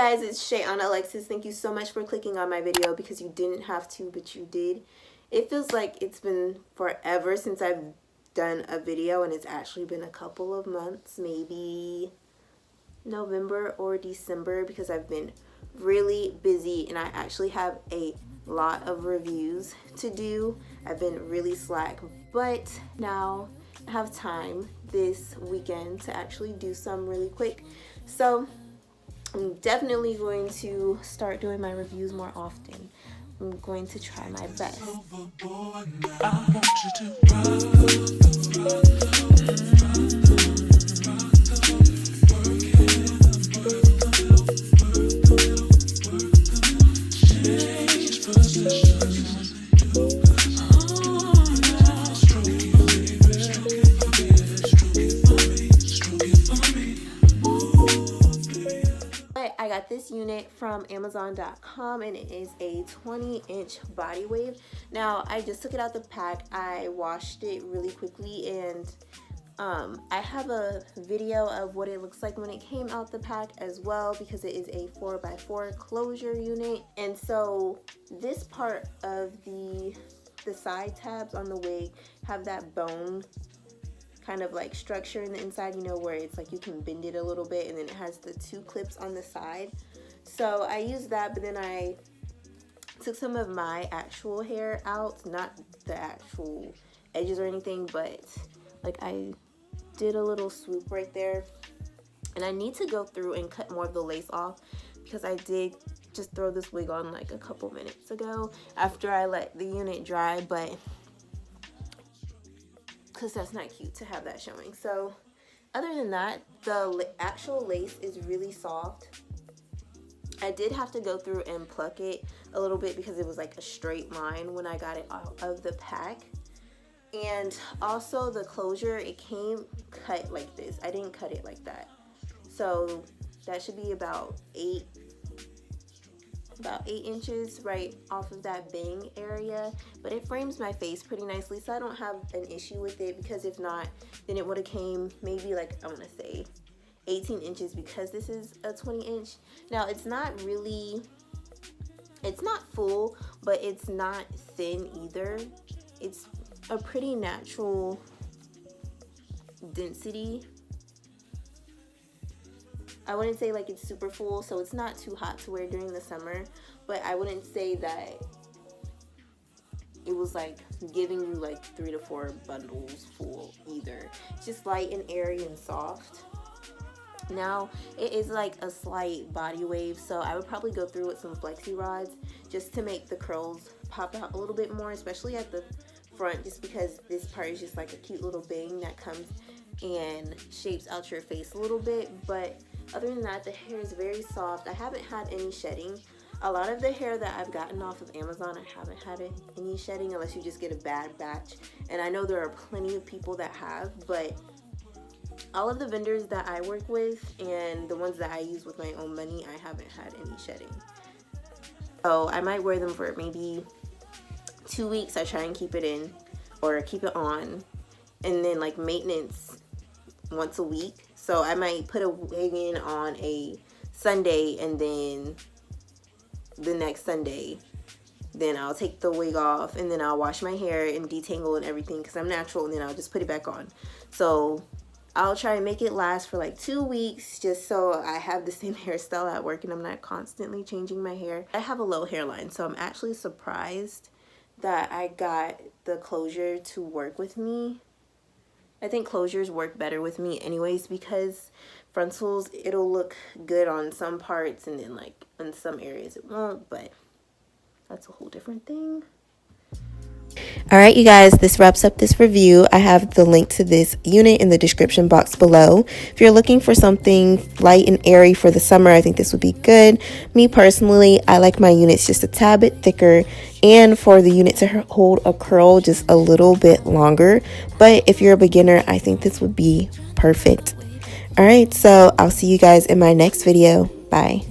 guys, it's Shay'auna Alexis. Thank you so much for clicking on my video because you didn't have to, but you did. It feels like it's been forever since I've done a video, and it's actually been a couple of months, maybe November or December, because I've been really busy and I actually have a lot of reviews to do. I've been really slack, but now I have time this weekend to actually do some really quick. So I'm definitely going to start doing my reviews more often. I'm going to try my best. I got this unit from Amazon.com and it is a 20-inch body wave. Now I just took it out the pack. I washed it really quickly, and I have a video of what it looks like when it came out the pack as well, because it is a 4x4 closure unit. And so this part of the side tabs on the wig have that bone kind of like structure in the inside, you know, where it's like you can bend it a little bit, and then it has the two clips on the side. So I used that, but then I took some of my actual hair out, not the actual edges or anything, but like I did a little swoop right there. And I need to go through and cut more of the lace off, because I did just throw this wig on like a couple minutes ago after I let the unit dry, but because that's not cute to have that showing. So other than that, the actual lace is really soft. I did have to go through and pluck it a little bit because it was like a straight line when I got it out of the pack. And also the closure, it came cut like this. I didn't cut it like that. So that should be about 8 inches right off of that bang area, but it frames my face pretty nicely, so I don't have an issue with it, because if not, then it would have came maybe like, I want to say 18 inches, because this is a 20-inch. Now it's not full, but it's not thin either. It's a pretty natural density. I wouldn't say like it's super full, so it's not too hot to wear during the summer, but I wouldn't say that it was like giving you like 3 to 4 bundles full either. It's just light and airy and soft. Now it is like a slight body wave, so I would probably go through with some flexi rods just to make the curls pop out a little bit more, especially at the front, just because this part is just like a cute little bang that comes and shapes out your face a little bit. But other than that, the hair is very soft. I haven't had any shedding. A lot of the hair that I've gotten off of Amazon, I haven't had any shedding, unless you just get a bad batch. And I know there are plenty of people that have, but all of the vendors that I work with and the ones that I use with my own money, I haven't had any shedding. So I might wear them for maybe 2 weeks. I try and keep it in or keep it on, and then like maintenance once a week. So I might put a wig in on a Sunday, and then the next Sunday, then I'll take the wig off, and then I'll wash my hair and detangle and everything, because I'm natural, and then I'll just put it back on. So I'll try and make it last for like 2 weeks, just so I have the same hairstyle at work and I'm not constantly changing my hair. I have a low hairline, so I'm actually surprised that I got the closure to work with me. I think closures work better with me anyways, because frontals, it'll look good on some parts, and then like in some areas it won't, but that's a whole different thing. Alright, you guys, this wraps up this review. I have the link to this unit in the description box below. If you're looking for something light and airy for the summer, I think this would be good. Me personally, I like my units just a tad bit thicker, and for the unit to hold a curl just a little bit longer. But if you're a beginner, I think this would be perfect. Alright, so I'll see you guys in my next video. Bye.